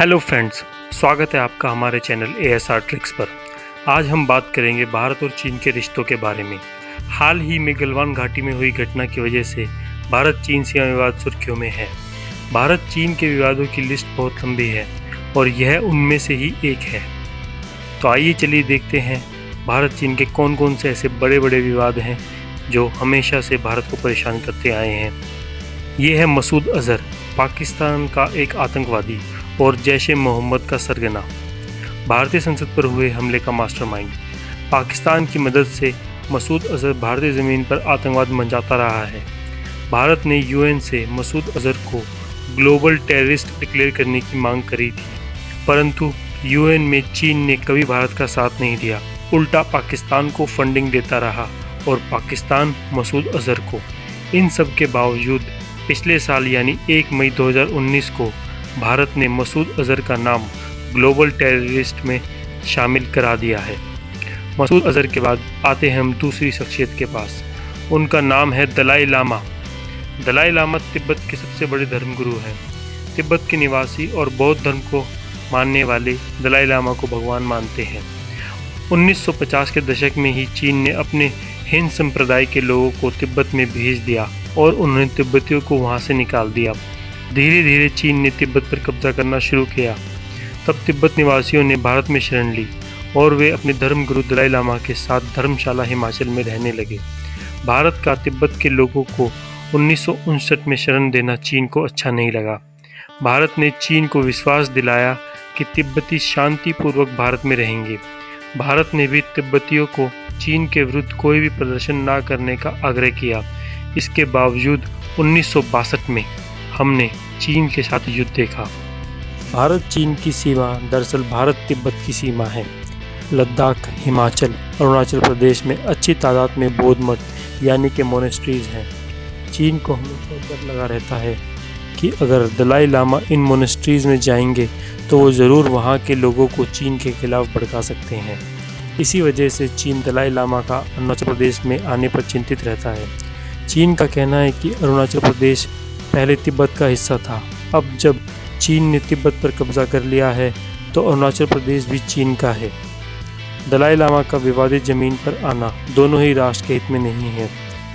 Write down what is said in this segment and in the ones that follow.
Hello friends, स्वागत है आपका हमारे चैनल ASR ट्रिक्स पर। आज हम बात करेंगे भारत और चीन के रिश्तों के बारे में। हाल ही में गलवान घाटी में हुई घटना की वजह से भारत चीन सीमा विवाद सुर्खियों में है। भारत चीन के विवादों की लिस्ट बहुत लंबी है और यह उनमें से ही एक है। तो आइए चलिए देखते हैं भारत चीन के कौन कौन से ऐसे बड़े बड़े विवाद हैं जो हमेशा से भारत को परेशान करते आए हैं। ये है मसूद अजहर, पाकिस्तान का एक आतंकवादी और जैश-ए-मोहम्मद का सरगना, भारतीय संसद पर हुए हमले का मास्टरमाइंड। पाकिस्तान की मदद से मसूद अजहर भारतीय ज़मीन पर आतंकवाद मंचाता रहा है। भारत ने UN से मसूद अजहर को ग्लोबल टेररिस्ट डिक्लेयर करने की मांग करी थी, परंतु UN में चीन ने कभी भारत का साथ नहीं दिया, उल्टा पाकिस्तान को फंडिंग देता रहा और पाकिस्तान मसूद अजहर को। इन सब के बावजूद पिछले साल यानी 1 मई 2019 को भारत ने मसूद अजहर का नाम ग्लोबल टेररिस्ट में शामिल करा दिया है। मसूद अजहर के बाद आते हैं हम दूसरी शख्सियत के पास। उनका नाम है दलाई लामा। दलाई लामा तिब्बत के सबसे बड़े धर्मगुरु हैं। तिब्बत के निवासी और बौद्ध धर्म को मानने वाले दलाई लामा को भगवान मानते हैं। 1950 के दशक में ही चीन ने अपने हिंद संप्रदाय के लोगों को तिब्बत में भेज दिया और उन्होंने तिब्बतियों को वहां से निकाल दिया। धीरे धीरे चीन ने तिब्बत पर कब्जा करना शुरू किया। तब तिब्बत निवासियों ने भारत में शरण ली और वे अपने धर्मगुरु दलाई लामा के साथ धर्मशाला हिमाचल में रहने लगे। भारत का तिब्बत के लोगों को 1959 में शरण देना चीन को अच्छा नहीं लगा। भारत ने चीन को विश्वास दिलाया कि तिब्बती शांतिपूर्वक भारत में रहेंगे। भारत ने भी तिब्बतियों को चीन के विरुद्ध कोई भी प्रदर्शन न करने का आग्रह किया। इसके बावजूद 1962 में हमने चीन के साथ युद्ध देखा। भारत चीन की सीमा दरअसल भारत तिब्बत की सीमा है। लद्दाख, हिमाचल, अरुणाचल प्रदेश में अच्छी तादाद में बौद्ध मठ यानी कि मोनेस्ट्रीज हैं। चीन को हमेशा डर लगा रहता है कि अगर दलाई लामा इन मोनेस्ट्रीज में जाएंगे तो वो ज़रूर वहाँ के लोगों को चीन के खिलाफ भड़का सकते हैं। इसी वजह से चीन दलाई लामा का अरुणाचल प्रदेश में आने पर चिंतित रहता है। चीन का कहना है कि अरुणाचल प्रदेश पहले तिब्बत का हिस्सा था। अब जब चीन ने तिब्बत पर कब्जा कर लिया है तो अरुणाचल प्रदेश भी चीन का है। दलाई लामा का विवादित ज़मीन पर आना दोनों ही राष्ट्र के हित में नहीं है।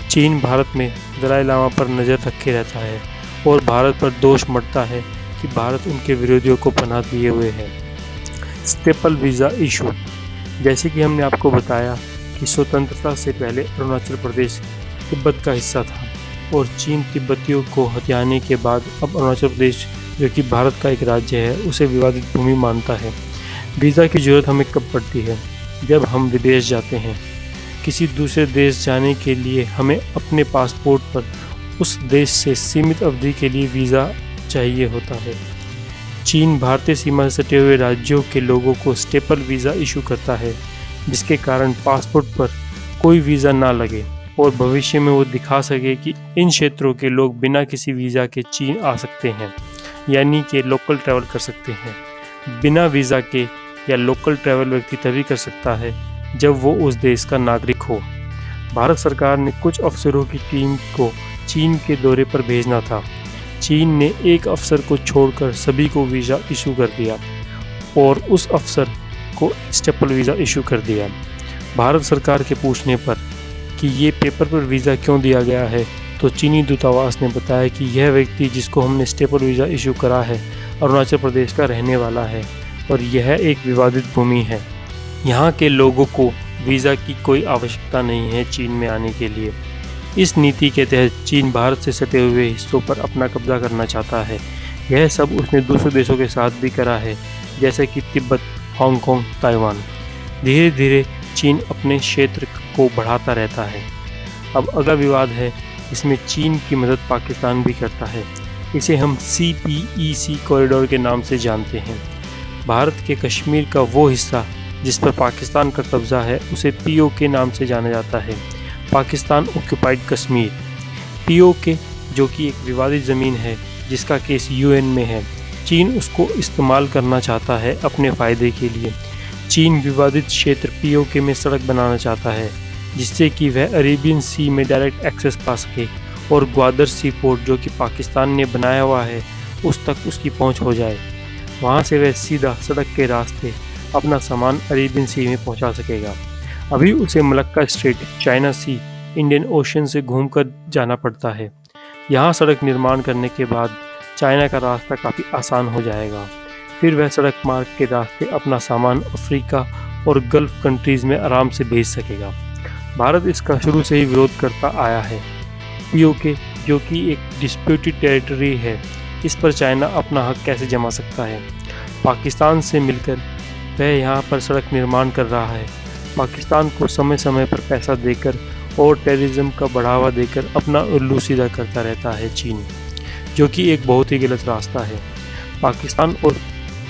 चीन भारत में दलाई लामा पर नज़र रखे रहता है और भारत पर दोष मढ़ता है कि भारत उनके विरोधियों को पनाह दिए हुए है। Staple visa issue. जैसे कि हमने आपको बताया कि स्वतंत्रता से पहले अरुणाचल प्रदेश तिब्बत का हिस्सा था और चीन तिब्बतियों को हथियाने के बाद अब अरुणाचल प्रदेश, जो कि भारत का एक राज्य है, उसे विवादित भूमि मानता है। वीज़ा की ज़रूरत हमें कब पड़ती है? जब हम विदेश जाते हैं। किसी दूसरे देश जाने के लिए हमें अपने पासपोर्ट पर उस देश से सीमित अवधि के लिए वीज़ा चाहिए होता है। चीन भारतीय सीमा से सटे हुए राज्यों के लोगों को स्टेपल वीज़ा इशू करता है, जिसके कारण पासपोर्ट पर कोई वीज़ा ना लगे और भविष्य में वो दिखा सके कि इन क्षेत्रों के लोग बिना किसी वीज़ा के चीन आ सकते हैं, यानी कि लोकल ट्रैवल कर सकते हैं। बिना वीज़ा के या लोकल ट्रैवल व्यक्ति तभी कर सकता है जब वो उस देश का नागरिक हो। भारत सरकार ने कुछ अफसरों की टीम को चीन के दौरे पर भेजना था। चीन ने एक अफसर को छोड़कर सभी को वीज़ा इशू कर दिया और उस अफसर को स्टेपल वीज़ा इशू कर दिया। भारत सरकार के पूछने पर कि ये पेपर पर वीज़ा क्यों दिया गया है तो चीनी दूतावास ने बताया कि यह व्यक्ति जिसको हमने स्टेपल वीज़ा इशू करा है अरुणाचल प्रदेश का रहने वाला है और यह एक विवादित भूमि है। यहाँ के लोगों को वीज़ा की कोई आवश्यकता नहीं है चीन में आने के लिए। इस नीति के तहत चीन भारत से सटे हुए हिस्सों पर अपना कब्जा करना चाहता है। यह सब उसने दूसरे देशों के साथ भी करा है, जैसे कि तिब्बत, हांगकांग, ताइवान। धीरे धीरे चीन अपने क्षेत्र को बढ़ाता रहता है। अब अगला विवाद है, इसमें चीन की मदद पाकिस्तान भी करता है। इसे हम CPEC कॉरिडोर के नाम से जानते हैं। भारत के कश्मीर का वो हिस्सा जिस पर पाकिस्तान का कब्जा है उसे POK नाम से जाना जाता है, पाकिस्तान ऑक्यूपाइड कश्मीर। POK जो कि एक विवादित ज़मीन है जिसका केस UN में है, चीन उसको इस्तेमाल करना चाहता है अपने फ़ायदे के लिए। चीन विवादित क्षेत्र POK में सड़क बनाना चाहता है जिससे कि वह अरेबियन सी में डायरेक्ट एक्सेस पा सके और ग्वादर सी पोर्ट जो कि पाकिस्तान ने बनाया हुआ है उस तक उसकी पहुंच हो जाए। वहाँ से वह सीधा सड़क के रास्ते अपना सामान अरेबियन सी में पहुँचा सकेगा। अभी उसे मलक्का स्ट्रेट, चाइना सी, इंडियन ओशन से घूमकर जाना पड़ता है। यहाँ सड़क निर्माण करने के बाद चाइना का रास्ता काफ़ी आसान हो जाएगा। फिर वह सड़क मार्ग के रास्ते अपना सामान अफ्रीका और गल्फ कंट्रीज़ में आराम से भेज सकेगा। भारत इसका शुरू से ही विरोध करता आया है। पीओके, जो कि एक डिस्प्यूटेड टेरिटरी है, इस पर चाइना अपना हक कैसे जमा सकता है? पाकिस्तान से मिलकर वह यहाँ पर सड़क निर्माण कर रहा है। पाकिस्तान को समय समय पर पैसा देकर और टेररिज्म का बढ़ावा देकर अपना उल्लू सीधा करता रहता है चीन, जो कि एक बहुत ही गलत रास्ता है। पाकिस्तान और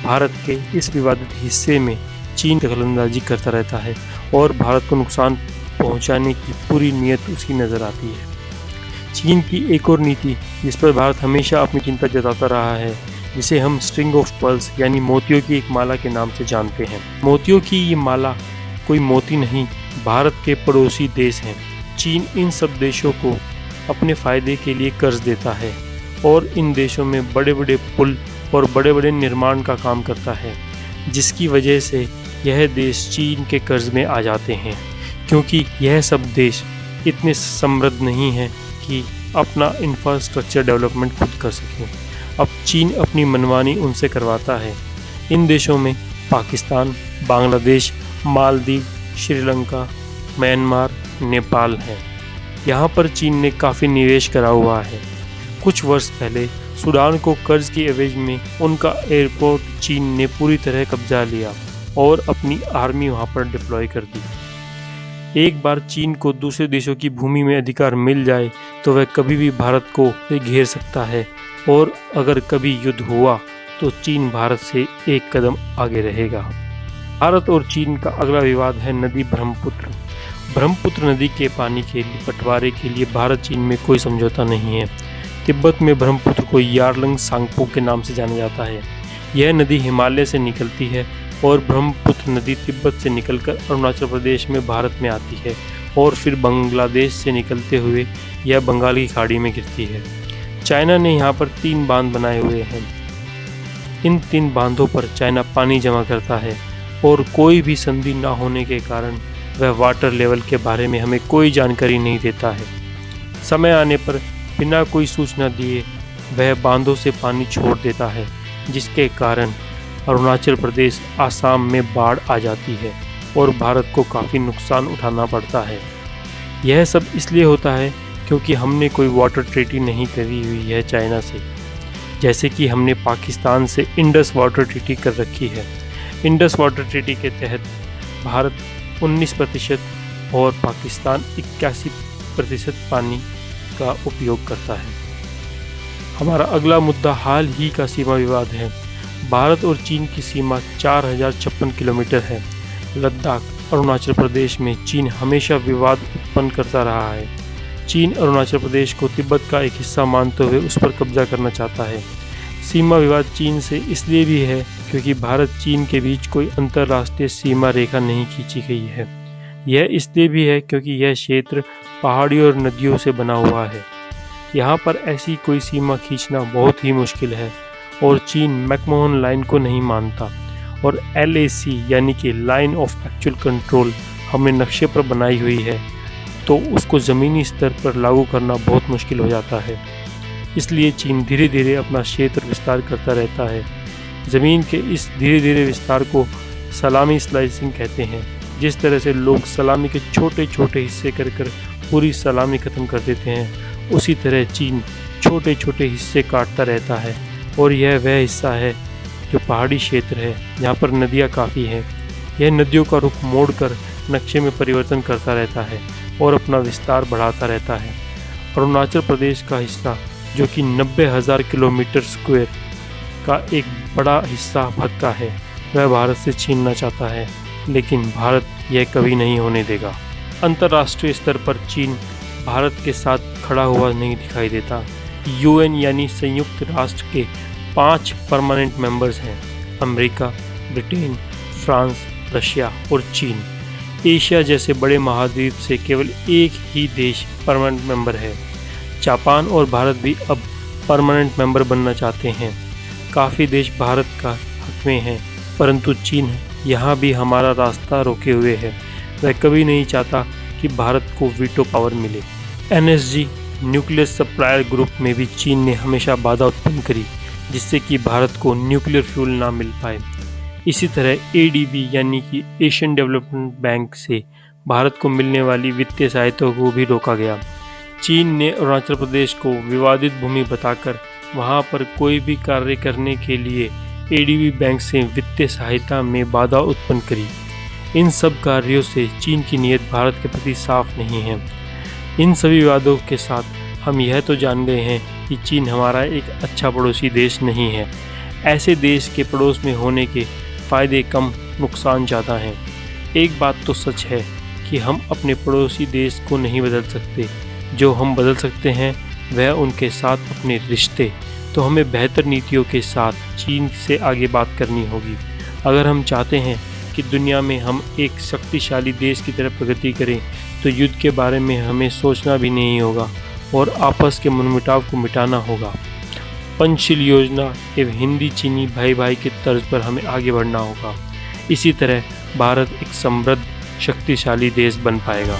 भारत के इस विवादित हिस्से में चीन दखलंदाजी करता रहता है और भारत को नुकसान पहुंचाने की पूरी नीयत उसकी नज़र आती है। चीन की एक और नीति जिस पर भारत हमेशा अपनी चिंता जताता रहा है, जिसे हम स्ट्रिंग ऑफ पर्ल्स यानी मोतियों की एक माला के नाम से जानते हैं। मोतियों की ये माला कोई मोती नहीं, भारत के पड़ोसी देश हैं। चीन इन सब देशों को अपने फ़ायदे के लिए कर्ज देता है और इन देशों में बड़े बड़े पुल और बड़े बड़े निर्माण का काम करता है, जिसकी वजह से यह देश चीन के कर्ज में आ जाते हैं, क्योंकि यह सब देश इतने समृद्ध नहीं हैं कि अपना इंफ्रास्ट्रक्चर डेवलपमेंट खुद कर सकें। अब चीन अपनी मनमानी उनसे करवाता है। इन देशों में पाकिस्तान, बांग्लादेश, मालदीव, श्रीलंका, म्यांमार, नेपाल है। यहाँ पर चीन ने काफ़ी निवेश करा हुआ है। कुछ वर्ष पहले सूडान को कर्ज की एवज में उनका एयरपोर्ट चीन ने पूरी तरह कब्जा लिया और अपनी आर्मी वहाँ पर डिप्लॉय कर दी। एक बार चीन को दूसरे देशों की भूमि में अधिकार मिल जाए तो वह कभी भी भारत को घेर सकता है, और अगर कभी युद्ध हुआ तो चीन भारत से एक कदम आगे रहेगा। भारत और चीन का अगला विवाद है नदी ब्रह्मपुत्र। ब्रह्मपुत्र नदी के पानी के बंटवारे के लिए भारत चीन में कोई समझौता नहीं है। तिब्बत में ब्रह्मपुत्र को यारलंग सांगपो के नाम से जाना जाता है। यह नदी हिमालय से निकलती है और ब्रह्मपुत्र नदी तिब्बत से निकलकर अरुणाचल प्रदेश में भारत में आती है और फिर बांग्लादेश से निकलते हुए यह बंगाल की खाड़ी में गिरती है। चाइना ने यहाँ पर 3 बांध बनाए हुए हैं। इन 3 बांधों पर चाइना पानी जमा करता है और कोई भी संधि न होने के कारण वह वाटर लेवल के बारे में हमें कोई जानकारी नहीं देता है। समय आने पर बिना कोई सूचना दिए वह बांधों से पानी छोड़ देता है, जिसके कारण अरुणाचल प्रदेश, आसाम में बाढ़ आ जाती है और भारत को काफ़ी नुकसान उठाना पड़ता है। यह सब इसलिए होता है क्योंकि हमने कोई वाटर ट्रीटी नहीं करी हुई है चाइना से, जैसे कि हमने पाकिस्तान से इंडस वाटर ट्रीटी कर रखी है। इंडस वाटर ट्रीटी के तहत भारत 19% और पाकिस्तान 81% पानी का उपयोग करता है। हमारा अगला मुद्दा हाल ही का सीमा विवाद है। भारत और चीन की सीमा 4056 किलोमीटर है। लद्दाख, अरुणाचल प्रदेश में चीन हमेशा विवाद उत्पन्न करता रहा है। चीन अरुणाचल प्रदेश को तिब्बत का एक हिस्सा मानते हुए उस पर कब्जा करना चाहता है। सीमा विवाद चीन से इसलिए भी है क्योंकि भारत चीन के बीच कोई अंतर्राष्ट्रीय सीमा रेखा नहीं खींची गई है। यह इसलिए भी है क्योंकि यह क्षेत्र पहाड़ियों और नदियों से बना हुआ है। यहाँ पर ऐसी कोई सीमा खींचना बहुत ही मुश्किल है और चीन मैकमोहन लाइन को नहीं मानता, और LAC यानी कि लाइन ऑफ एक्चुअल कंट्रोल हमने नक्शे पर बनाई हुई है, तो उसको ज़मीनी स्तर पर लागू करना बहुत मुश्किल हो जाता है। इसलिए चीन धीरे धीरे अपना क्षेत्र विस्तार करता रहता है। ज़मीन के इस धीरे धीरे विस्तार को सलामी स्लाइसिंग कहते हैं। जिस तरह से लोग सलामी के छोटे छोटे हिस्से कर कर पूरी सलामी ख़त्म कर देते हैं, उसी तरह चीन छोटे छोटे हिस्से काटता रहता है, और यह वह हिस्सा है जो पहाड़ी क्षेत्र है जहाँ पर नदियाँ काफ़ी हैं। यह नदियों का रुख मोड़कर नक्शे में परिवर्तन करता रहता है और अपना विस्तार बढ़ाता रहता है। अरुणाचल प्रदेश का हिस्सा जो कि 90,000 किलोमीटर स्क्वायर का एक बड़ा हिस्सा भटका है, वह भारत से छीनना चाहता है, लेकिन भारत यह कभी नहीं होने देगा। अंतर्राष्ट्रीय स्तर पर चीन भारत के साथ खड़ा हुआ नहीं दिखाई देता। UN यानी संयुक्त राष्ट्र के 5 परमानेंट मेंबर्स हैं: अमेरिका, ब्रिटेन, फ्रांस, रशिया और चीन। एशिया जैसे बड़े महाद्वीप से केवल एक ही देश परमानेंट मेंबर है। जापान और भारत भी अब परमानेंट मेंबर बनना चाहते हैं। काफ़ी देश भारत का हक में हैं, परंतु चीन यहाँ भी हमारा रास्ता रोके हुए है। वह कभी नहीं चाहता कि भारत को वीटो पावर मिले। NSG न्यूक्लियर सप्लायर ग्रुप में भी चीन ने हमेशा बाधा उत्पन्न करी, जिससे कि भारत को न्यूक्लियर फ्यूल ना मिल पाए। इसी तरह ADB यानी कि एशियन डेवलपमेंट बैंक से भारत को मिलने वाली वित्तीय सहायता को भी रोका गया। चीन ने अरुणाचल प्रदेश को विवादित भूमि बताकर वहां पर कोई भी कार्य करने के लिए ADB बैंक से वित्तीय सहायता में बाधा उत्पन्न करी। इन सब कार्यों से चीन की नीयत भारत के प्रति साफ नहीं है। इन सभी विवादों के साथ हम यह तो जान गए हैं कि चीन हमारा एक अच्छा पड़ोसी देश नहीं है। ऐसे देश के पड़ोस में होने के फ़ायदे कम, नुकसान ज़्यादा हैं। एक बात तो सच है कि हम अपने पड़ोसी देश को नहीं बदल सकते। जो हम बदल सकते हैं वह उनके साथ अपने रिश्ते। तो हमें बेहतर नीतियों के साथ चीन से आगे बात करनी होगी। अगर हम चाहते हैं कि दुनिया में हम एक शक्तिशाली देश की तरफ प्रगति करें, तो युद्ध के बारे में हमें सोचना भी नहीं होगा और आपस के मनमुटाव को मिटाना होगा। पंचशील योजना एवं हिंदी चीनी भाई भाई की तर्ज पर हमें आगे बढ़ना होगा। इसी तरह भारत एक समृद्ध शक्तिशाली देश बन पाएगा।